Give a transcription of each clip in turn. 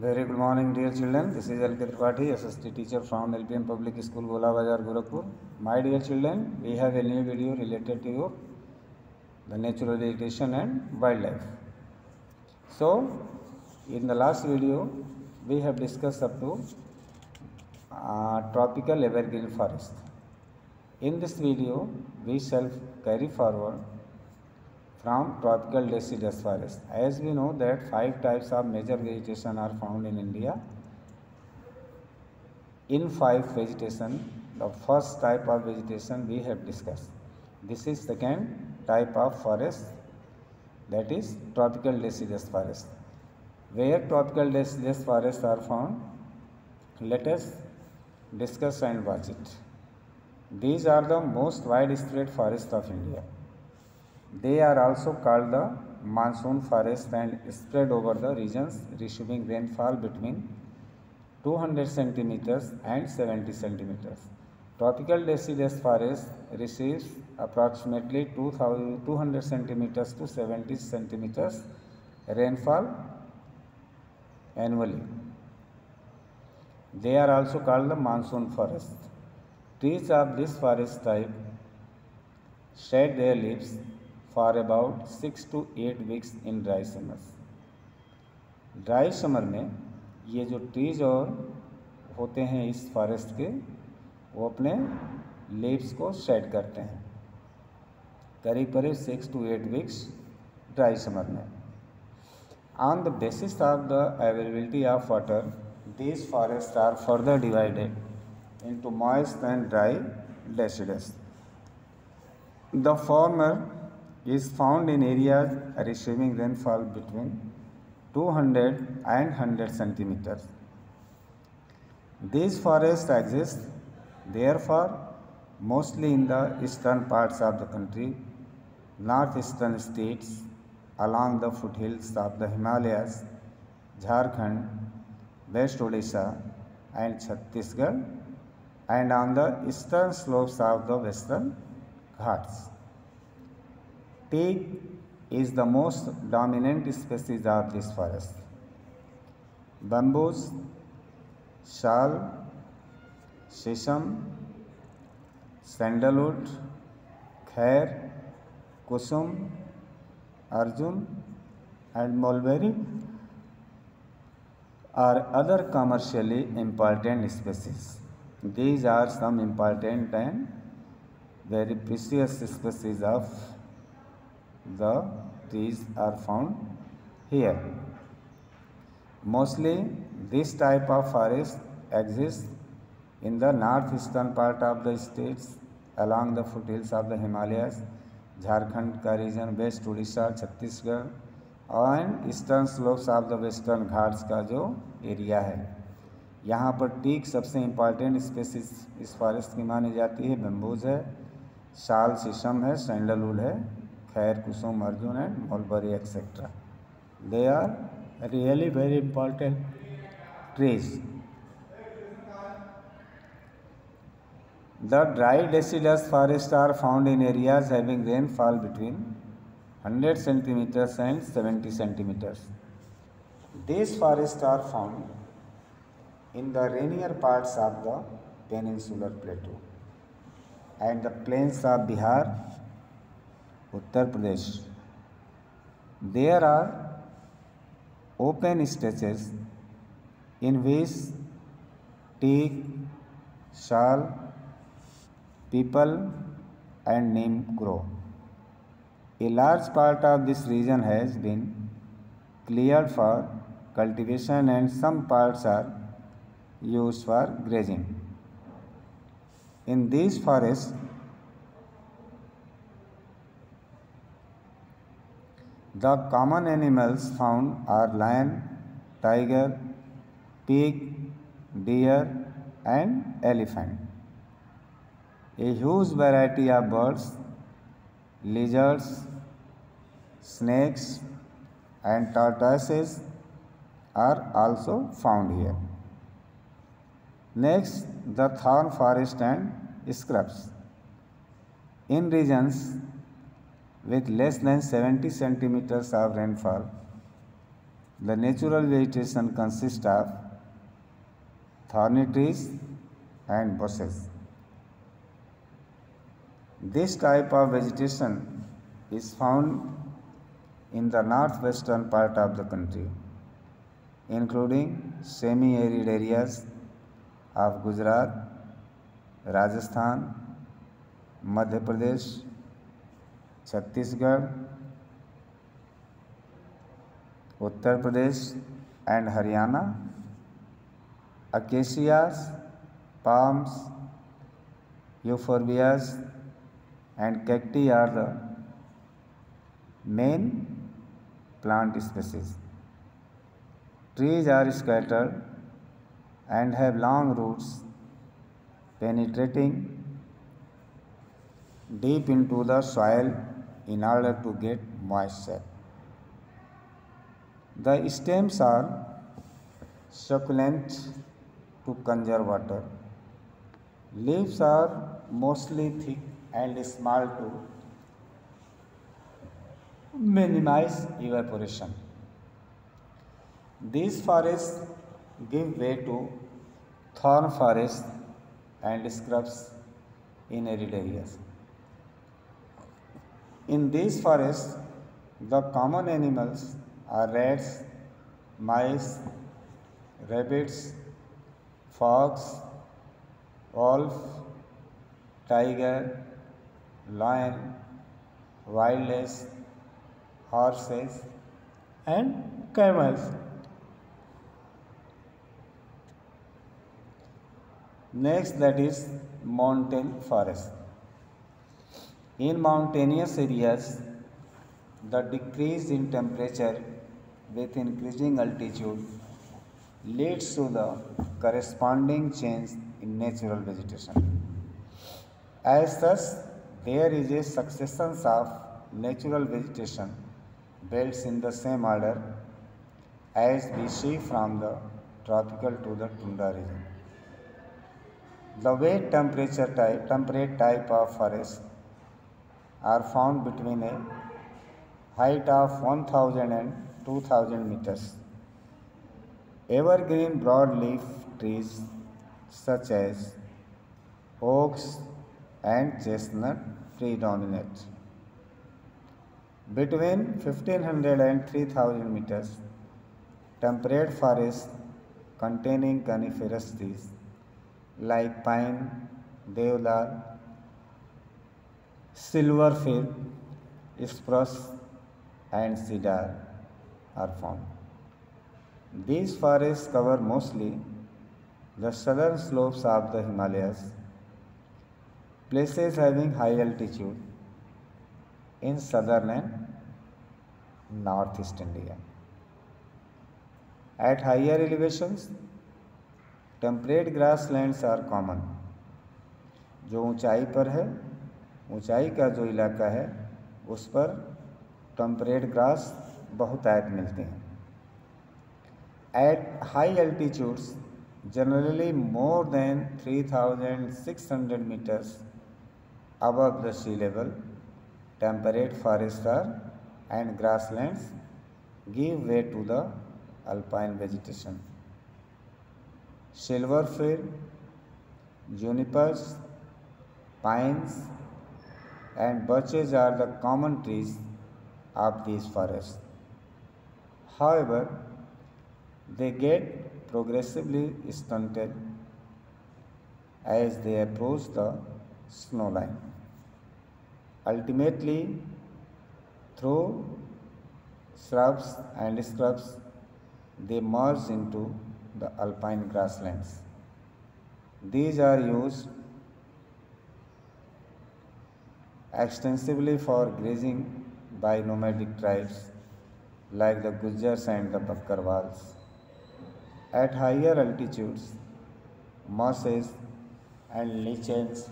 Very good morning, dear children. This is L.K. Tripathi, SST teacher from LPM Public School, Gola Bazar, Gorakhpur. My dear children, we have a new video related to your the natural vegetation and wildlife. So, in the last video, we have discussed up to tropical evergreen forest. In this video, we shall carry forward from tropical deciduous forest. As we know that 5 types of major vegetation are found in India. In 5 vegetation, the first type of vegetation we have discussed. This is second type of forest, that is tropical deciduous forest. Where tropical deciduous forests are found, let us discuss and watch it. These are the most widespread forests of India. They are also called the monsoon forest and spread over the regions receiving rainfall between 200 centimeters and 70 centimeters. Tropical deciduous forest receives approximately 200 centimeters to 70 centimeters rainfall annually. They are also called the monsoon forest. Trees of this forest type shed their leaves for about 6 to 8 weeks in dry summers. Dry summer में ये जो trees और होते हैं इस forest के, वो अपने लीव्स को शेड करते हैं करीब करीब 6 to 8 वीक्स ड्राई समर में. On the basis of the availability of water, these forests are further divided into moist and dry deciduous. The former is found in areas receiving rainfall between 200 and 100 centimeters. These forests exist therefore mostly in the eastern parts of the country, northeastern states, along the foothills of the Himalayas, Jharkhand, West Odisha and Chhattisgarh, and on the eastern slopes of the western Ghats. Teak is the most dominant species of this forest. Bamboos, shal, shisham, sandalwood, khair, kusum, arjun and mulberry are other commercially important species. These are some important and very precious species of the trees are found here. Mostly this type of forest exists in the northeastern part of the states, along the foothills of the Himalayas, Jharkhand का region, West Odisha, Chhattisgarh और eastern slopes of the western Ghats का जो area है. यहाँ पर teak सबसे important species इस forest की मानी जाती है. बम्बूज है, शाल शीशम है, सैंडलवुड है, khair kusum arjun and mulberry etcetera. They are really very important trees. The dry deciduous forests are found in areas having rainfall between 100 centimeters and 70 centimeters. These forests are found in the rainier parts of the peninsular plateau and the plains of Bihar, Uttar Pradesh. There are open stretches in which teak, shal, peepal and neem grow. A large part of this region has been cleared for cultivation and some parts are used for grazing. In these forests, the common animals found are lion, tiger, pig, deer and elephant. A huge variety of birds, lizards, snakes and tortoises are also found here. Next, the thorn forest and scrubs. In regions with less than 70 centimeters of rainfall, The natural vegetation consists of thorny trees and bushes. This type of vegetation is found in the northwestern part of the country, including semi-arid areas of Gujarat, Rajasthan, Madhya Pradesh, Chhattisgarh, Uttar Pradesh, and Haryana. Acacias, palms, euphorbias, and cacti are the main plant species. Trees are scattered and have long roots penetrating deep into the soil in order to get moisture. The stems are succulent to conserve water. Leaves are mostly thick and small to minimize evaporation. These forests give way to thorn forests and scrubs in arid areas. In these forests, the common animals are rats, mice, rabbits, fox, wolf, tiger, lion, wildlife, horses, and camels. Next, that is mountain forest. In mountainous areas, the decrease in temperature with increasing altitude leads to the corresponding change in natural vegetation. As such, there is a succession of natural vegetation belts in the same order as we see from the tropical to the tundra region. The temperate type of forests are found between a height of 1000 and 2000 meters. Evergreen broadleaf trees such as oaks and chestnut predominate. Between 1500 and 3000 meters, temperate forests containing coniferous trees like pine, deodar, silver fir, spruce, and cedar are found. These forests cover mostly the southern slopes of the Himalayas, places having high altitude in southern and northeast India. At higher elevations, temperate grasslands are common. जो ऊंचाई पर है, ऊंचाई का जो इलाका है उस पर टेम्परेट ग्रास बहुतायत मिलते हैं. At high altitudes generally more than 3600 meters above the sea level, temperate forests and grasslands give way to the alpine vegetation. Silver fir, junipers, pines, and birches are the common trees of these forests. However, they get progressively stunted as they approach the snow line. Ultimately, through shrubs and scrubs, they merge into the alpine grasslands. These are used extensively for grazing by nomadic tribes like the Gujars and the Bakkarwals. At higher altitudes, mosses and lichens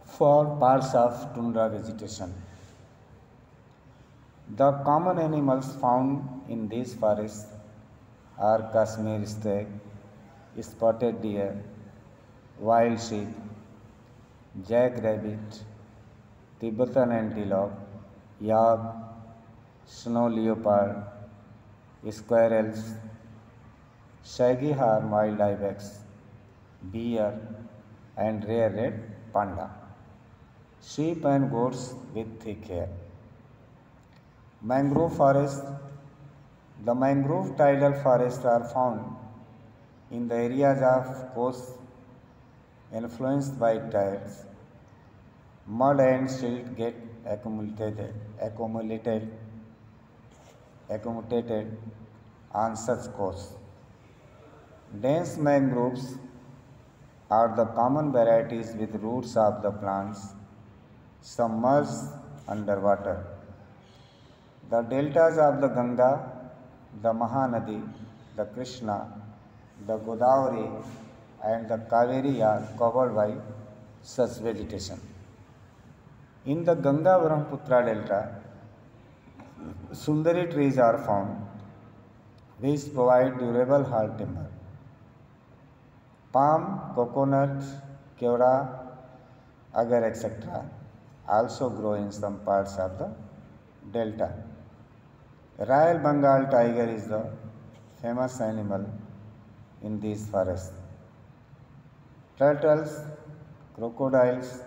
form parts of tundra vegetation. The common animals found in these forests are Kashmir stag, spotted deer, wild sheep, jackrabbit, Tibetan antelope, yak, snow leopard, squirrels, shaggy horn wild ibex, bear, and rare red panda, sheep and goats with thick hair. Mangrove forest. The mangrove tidal forests are found in the areas of coast influenced by tides. Mud and silt get accumulated on such coasts. Dense mangroves are the common varieties with roots of the plants submerged underwater. The deltas of the Ganga, the Mahanadi, the Krishna, the Godavari, and the Kaveri are covered by such vegetation. In the Ganga Brahmaputra delta, Sundari trees are found which provide durable hard timber. Palm, coconut, kevada, agar, etc. also grow in some parts of the delta. Royal Bengal tiger is the famous animal in these forests. Turtles, crocodiles,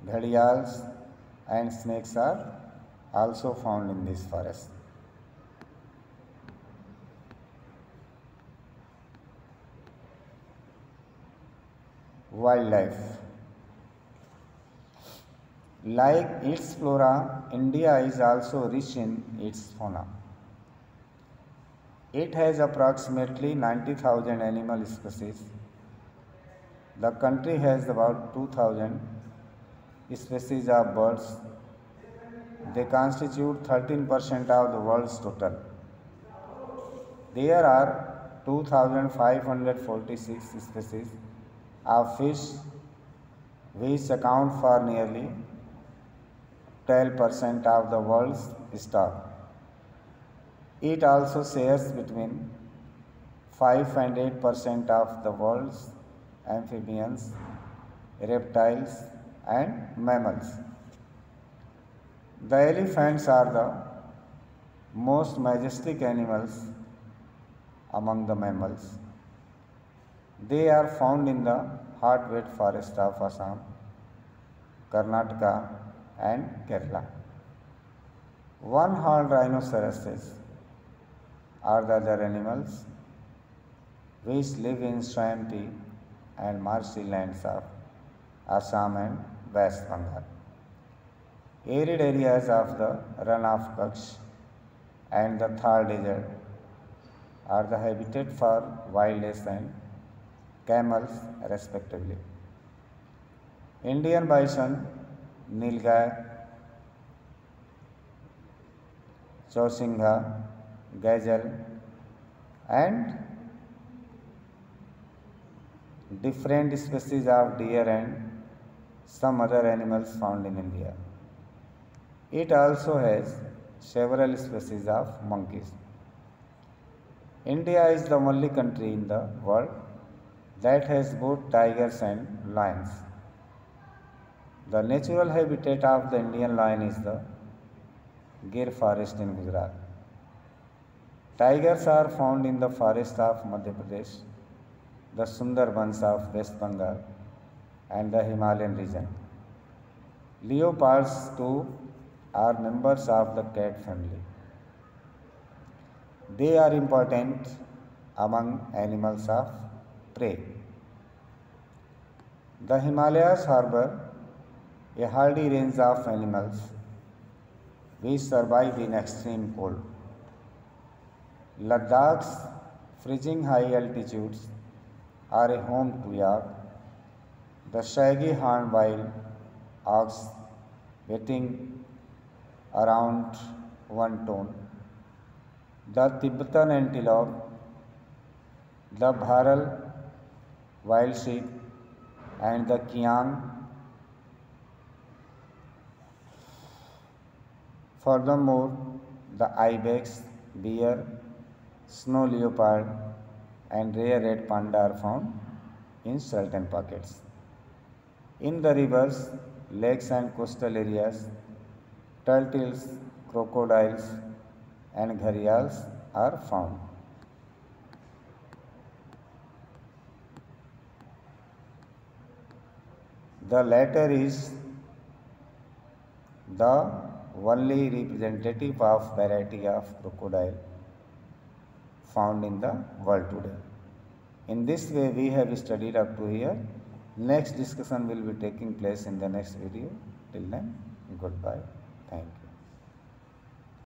ghadials, and snakes are also found in this forest. Wildlife. Like its flora, India is also rich in its fauna. It has approximately 90,000 animal species. The country has about 2,000 species of birds. They constitute 13% of the world's total. There are 2,546 species of fish, which account for nearly 12% of the world's stock. It also shares between 5 and 8% of the world's amphibians, reptiles, and mammals. The elephants are the most majestic animals among the mammals. They are found in the hardwood forest of Assam, Karnataka, and Kerala. One-horned rhinoceroses are the other animals which live in swampy and marshy lands of Assam and West Bengal. Arid areas of the Rann of Kutch and the Thar Desert are the habitat for wildlife and camels respectively. Indian bison, nilgai, chausinga, gazelle, and different species of deer and some other animals found in India. It also has several species of monkeys. India is the only country in the world that has both tigers and lions. The natural habitat of the Indian lion is the Gir forest in Gujarat. Tigers are found in the forest of Madhya Pradesh, the Sundarbans of West Bengal, and the Himalayan region. Leopards too are members of the cat family. They are important among animals of prey. The Himalayas harbor a hardy range of animals which survive in extreme cold. Ladakh's freezing high altitudes are a home to yak, the shaggy horned wild ox weighing around 1 ton, the Tibetan antelope, the bharal wild sheep, and the kiang. Furthermore, the ibex, bear, snow leopard, and rare red panda are found in certain pockets. In the rivers, lakes, and coastal areas, turtles, crocodiles, and gharials are found. The latter is the only representative of variety of crocodile found in the world today. In this way, we have studied up to here. Next discussion will be taking place in the next video. Till then, goodbye. Thank you.